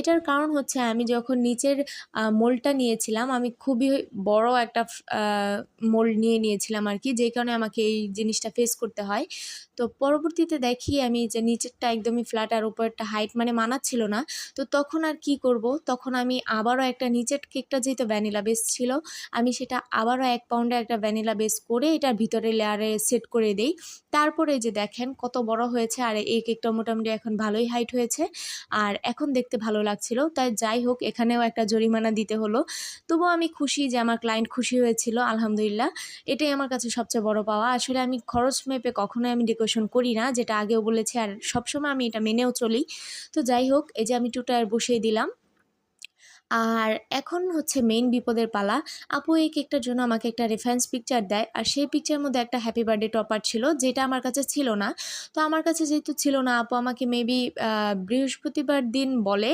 এটার কারণ হচ্ছে আমি যখন নিচের মোল্ডটা নিয়েছিলাম, আমি খুবই বড় একটা মোল্ড নিয়েছিলাম আরকি। যেই কারণে আমাকে এই জিনিসটা ফেস করতে হয়। তো পরবর্তীতে দেখি আমি যে নিচেরটা একদমই ফ্ল্যাট আর উপরেরটা হাইট মানে মানাচ্ছিল না। তো তখন আর কি করব? তখন আমি আবারও একটা নিচের কেকটা যেহেতু ভ্যানিলা বেস ছিল, আমি সেটা আবারও ১ পাউন্ডের একটা ভ্যানিলা বেস করে এটার ভিতরে লেয়ারে সেট করে দেই। তারপরে এই যে দেখেন কত বড় হয়েছে আর এই কেকটা মোটামুটি এখন ভালোই হাইট হয়েছে। আর এখন দেখতে ভালো লাগছিল। তাই যাই হোক এখানেও একটা জরিমানা দিতে হলো। তবুও আমি খুশি যে আমার ক্লায়েন্ট খুশি হয়েছিল আলহামদুলিল্লাহ। এটাই আমার কাছে সবচেয়ে বড় পাওয়া। আসলে আমি খরচ মেপে কখনোই আমি ডেকোরেশন করি না, যেটা আগেও বলেছি আর সবসময় আমি এটা মেনেও চলি। তো যাই হোক এই যে আমি 2 টায়ার বসিয়ে দিলাম। আর এখন হচ্ছে মেইন বিপদের পালা। আপু এই কেকটার জন্য আমাকে একটা রেফারেন্স পিকচার দেয়। আর সেই পিকচারের মধ্যে একটা হ্যাপি বার্থডে টপার ছিল, যেটা আমার কাছে ছিল না। তো আমার কাছে যেহেতু ছিল না, আপু আমাকে মেবি বৃহস্পতিবার দিন বলে